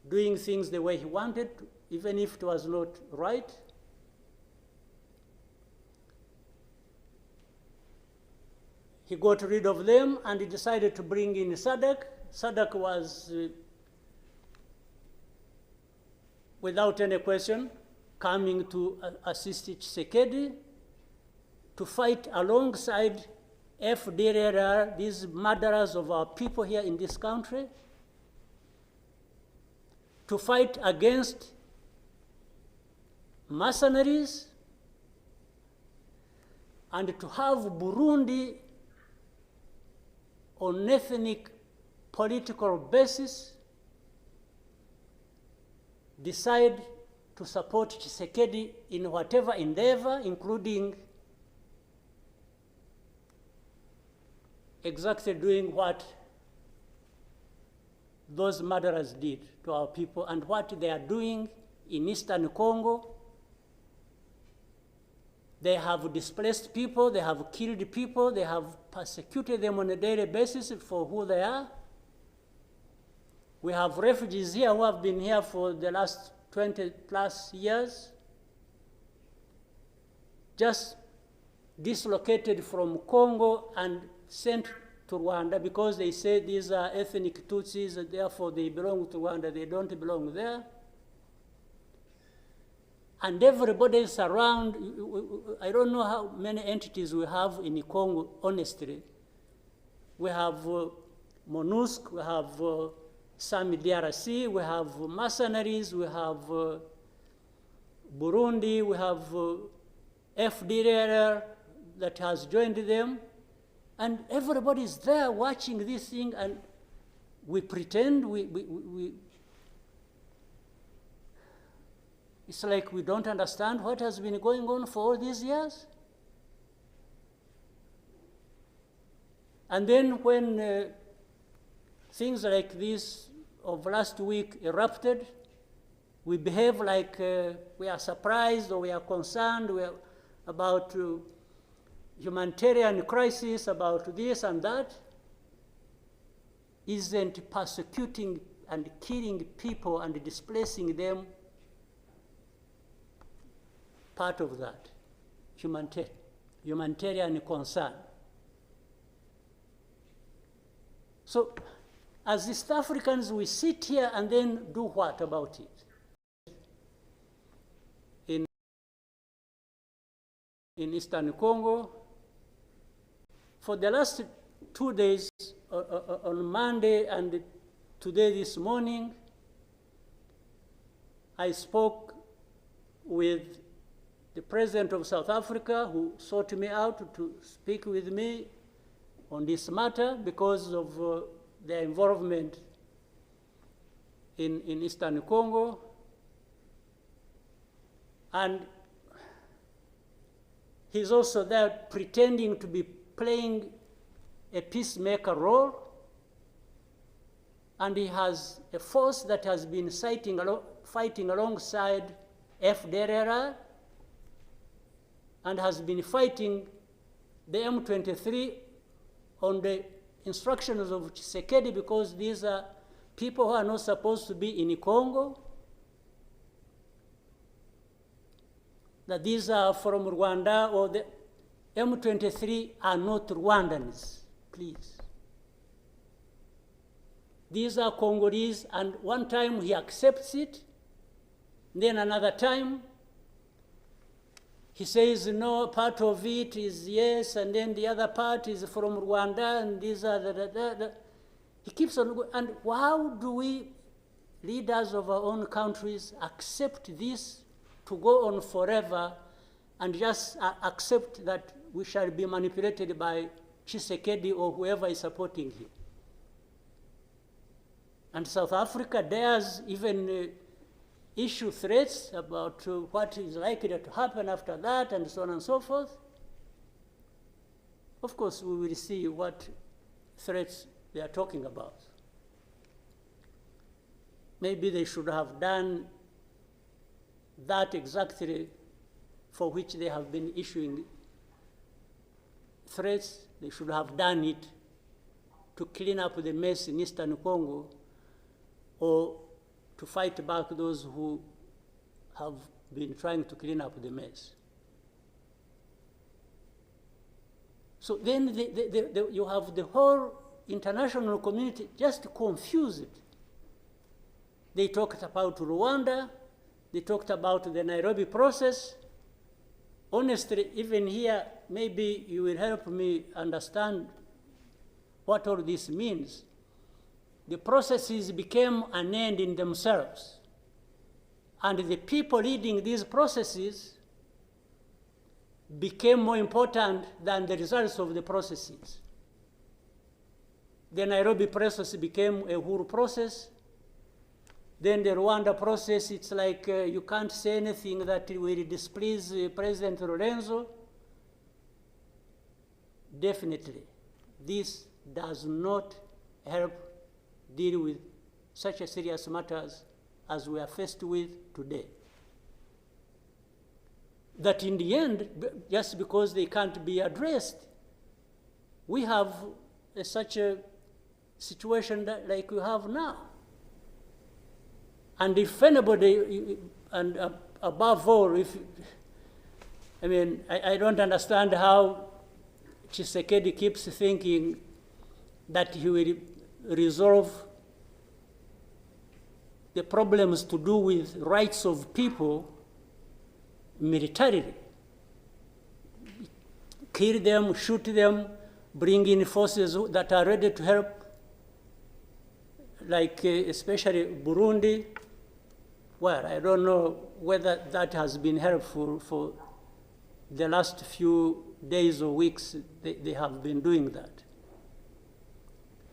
doing things the way he wanted, even if it was not right. He got rid of them and he decided to bring in SADC. SADC was, without any question, coming to assist Tshisekedi to fight alongside FDLR, these murderers of our people here in this country, to fight against mercenaries, and to have Burundi on ethnic political basis decide to support Tshisekedi in whatever endeavor, including exactly doing what those murderers did to our people and what they are doing in Eastern Congo. They have displaced people, they have killed people, they have persecuted them on a daily basis for who they are. We have refugees here who have been here for the last 20 plus years, just dislocated from Congo and sent to Rwanda because they say these are ethnic Tutsis, therefore they belong to Rwanda, they don't belong there. And everybody is around. I don't know how many entities we have in Congo, honestly. We have MONUSC, we have SAMI DRC, we have mercenaries, we have Burundi, we have FDLR that has joined them. And everybody is there watching this thing, and we pretend it's like we don't understand what has been going on for all these years. And then when things like this of last week erupted, we behave like we are surprised or we are concerned about humanitarian crisis, about this and that. Isn't persecuting and killing people and displacing them part of that humanitarian concern? So as East Africans, we sit here and then do what about it? In Eastern Congo, for the last 2 days, on Monday and today this morning, I spoke with the President of South Africa, who sought me out to speak with me on this matter because of their involvement in Eastern Congo. And he's also there pretending to be playing a peacemaker role. And he has a force that has been fighting alongside FDLR and has been fighting the M23 on the instructions of Tshisekedi, because these are people who are not supposed to be in Congo, that these are from Rwanda, or the M23 are not Rwandans, please. These are Congolese, and one time he accepts it, then another time he says, no, part of it is yes, and then the other part is from Rwanda, and these are He keeps on going. And how do we, leaders of our own countries, accept this to go on forever and just accept that we shall be manipulated by Tshisekedi or whoever is supporting him? And South Africa dares even issue threats about what is likely to happen after that, and so on and so forth. Of course, we will see what threats they are talking about. Maybe they should have done that exactly for which they have been issuing threats. They should have done it to clean up the mess in Eastern Congo, or to fight back those who have been trying to clean up the mess. So then you have the whole international community just confused. They talked about Rwanda, they talked about the Nairobi process. Honestly, even here, maybe you will help me understand what all this means. The processes became an end in themselves. And the people leading these processes became more important than the results of the processes. The Nairobi process became a whole process. Then the Rwanda process, it's like you can't say anything that will displease President Lorenzo. Definitely, this does not help deal with such a serious matters as we are faced with today. That in the end, just because they can't be addressed, we have such a situation that, like we have now. And if anybody, and above all, I don't understand how Tshisekedi keeps thinking that he will resolve the problems to do with rights of people militarily. Kill them, shoot them, bring in forces that are ready to help, like especially Burundi. Well, I don't know whether that has been helpful for the last few days or weeks. They have been doing that.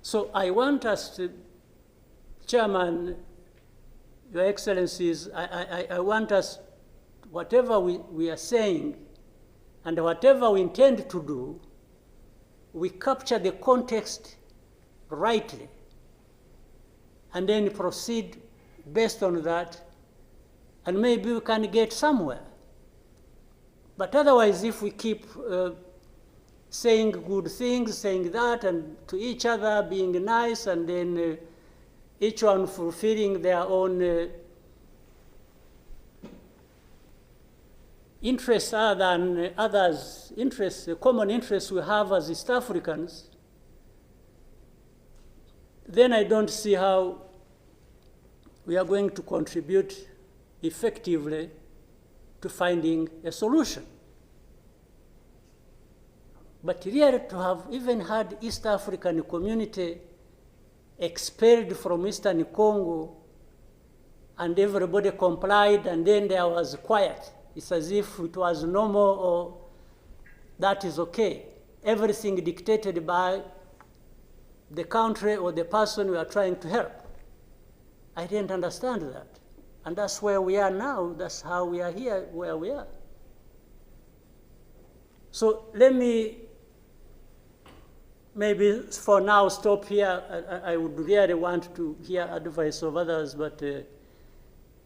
So I want us to, Chairman, Your Excellencies, I want us, whatever we are saying and whatever we intend to do, we capture the context rightly and then proceed based on that, and maybe we can get somewhere. But otherwise, if we keep saying good things, saying that, and to each other being nice, and then each one fulfilling their own interests other than others' interests, the common interests we have as East Africans, then I don't see how we are going to contribute effectively to finding a solution. But really, to have even had East African community expelled from Eastern Congo and everybody complied and then there was quiet, it's as if it was normal or that is okay. Everything dictated by the country or the person we are trying to help. I didn't understand that. And that's where we are now. That's how we are here, where we are. So let me maybe for now stop here. I would really want to hear advice of others, but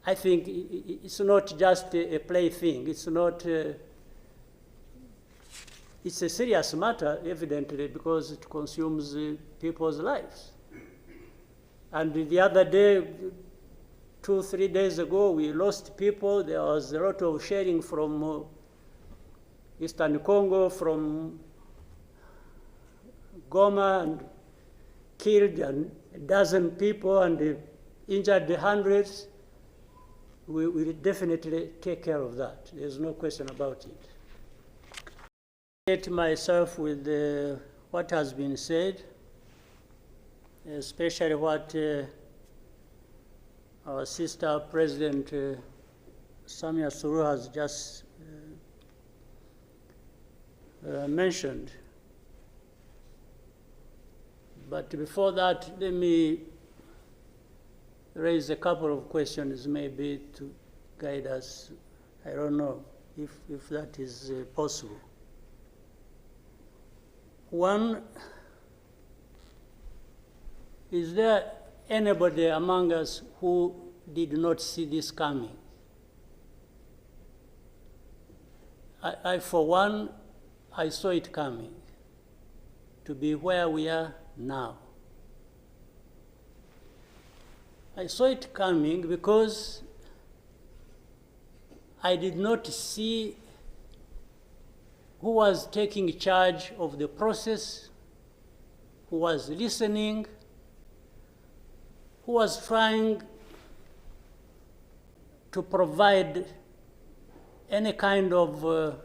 I think it's not just a plaything. It's not, it's a serious matter, evidently, because it consumes people's lives. And the other day, 2-3 days ago, we lost people. There was a lot of sharing from Eastern Congo, from Goma, and killed a dozen people and injured hundreds. We will definitely take care of that. There's no question about it. I get myself with what has been said, especially what our sister President Samia Suluhu has just mentioned. But before that, let me raise a couple of questions maybe to guide us. I don't know if that is possible. One, is there anybody among us who did not see this coming? I for one, I saw it coming, to be where we are now. I saw it coming because I did not see who was taking charge of the process, who was listening, who was trying to provide any kind of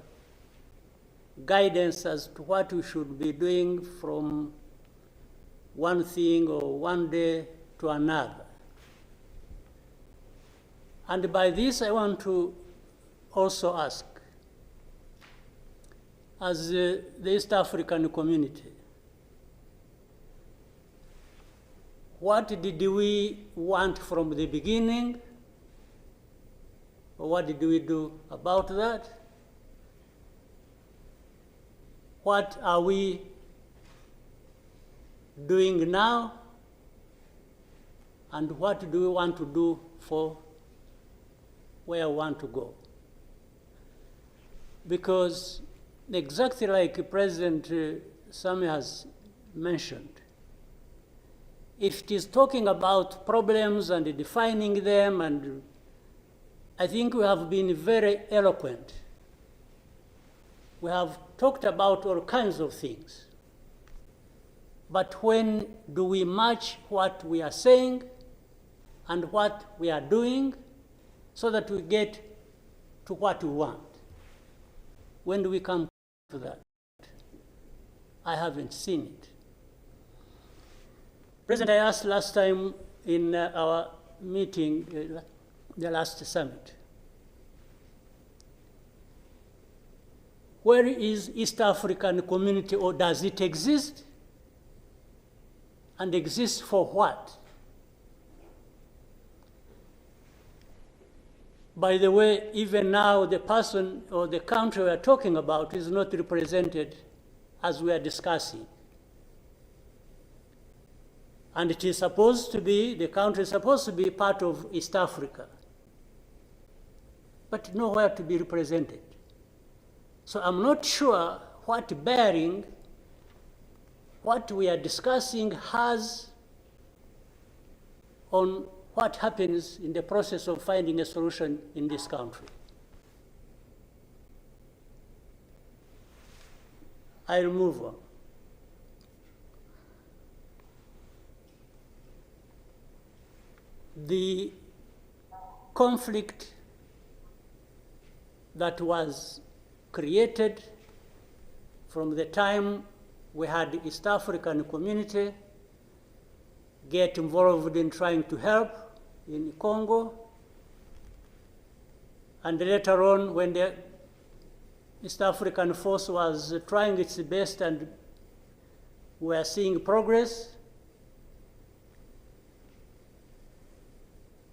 guidance as to what we should be doing from one thing or one day to another. And by this, I want to also ask, as the East African community, what did we want from the beginning? Or what did we do about that? What are we doing now? And what do we want to do for where we want to go? Because exactly like President Sami has mentioned, if it is talking about problems and defining them, and I think we have been very eloquent. We have talked about all kinds of things. But when do we match what we are saying and what we are doing so that we get to what we want? When do we come to that? I haven't seen it. President, I asked last time in our meeting, the last summit, where is East African community, or does it exist? And exist for what? By the way, even now the person or the country we are talking about is not represented as we are discussing. And it is supposed to be, the country is supposed to be part of East Africa, but nowhere to be represented. So I'm not sure what bearing what we are discussing has on what happens in the process of finding a solution in this country. I'll move on. The conflict that was created from the time we had the East African community get involved in trying to help in Congo, and later on when the East African force was trying its best and we are seeing progress,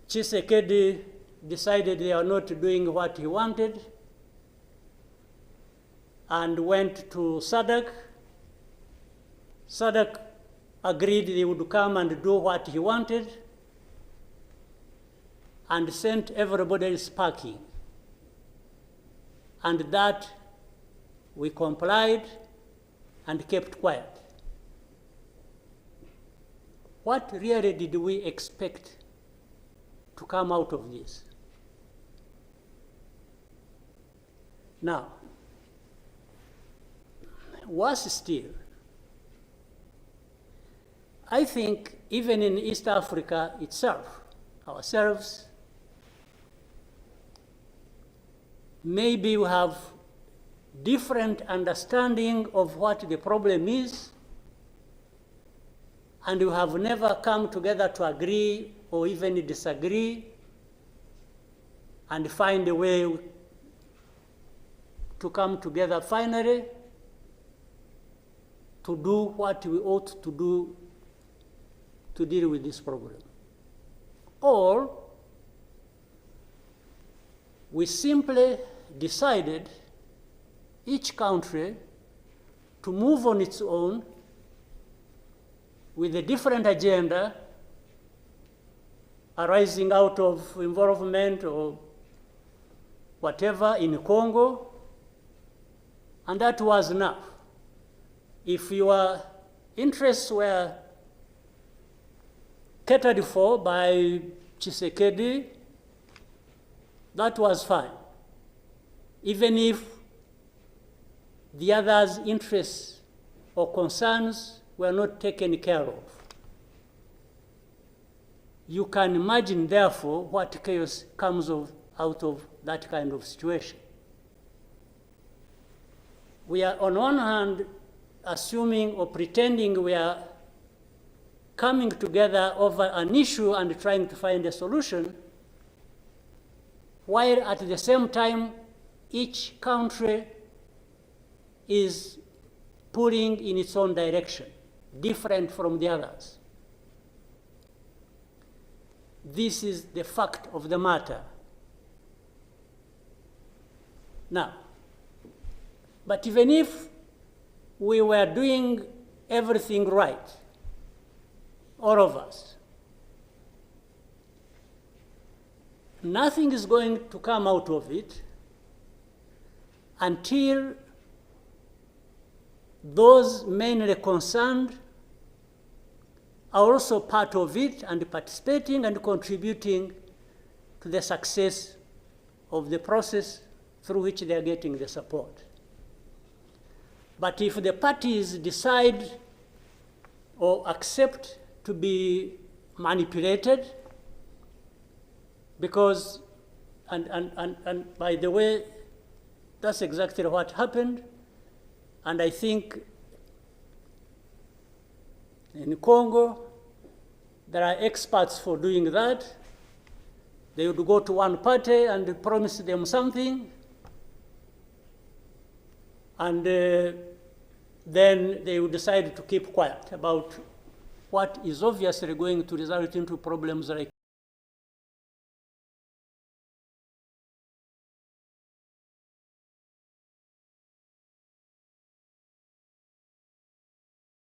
Tshisekedi decided they are not doing what he wanted and went to SADC. SADC agreed they would come and do what he wanted and sent everybody packing. And that we complied and kept quiet. What really did we expect to come out of this? Now, worse still, I think even in East Africa itself, ourselves, maybe we have different understanding of what the problem is, and we have never come together to agree or even disagree and find a way to come together finally to do what we ought to do to deal with this problem. Or we simply decided, each country, to move on its own with a different agenda arising out of involvement or whatever in Congo, and that was enough. If your interests were catered for by Tshisekedi, that was fine, even if the others' interests or concerns were not taken care of. You can imagine, therefore, what chaos comes out of that kind of situation. We are, on one hand, assuming or pretending we are coming together over an issue and trying to find a solution, while at the same time, each country is pulling in its own direction, different from the others. This is the fact of the matter. Now, but even if we were doing everything right, all of us, nothing is going to come out of it until those mainly concerned are also part of it and participating and contributing to the success of the process through which they are getting the support. But if the parties decide or accept to be manipulated, because, and by the way, that's exactly what happened, and I think in Congo, there are experts for doing that. They would go to one party and promise them something, and then they would decide to keep quiet about what is obviously going to result into problems like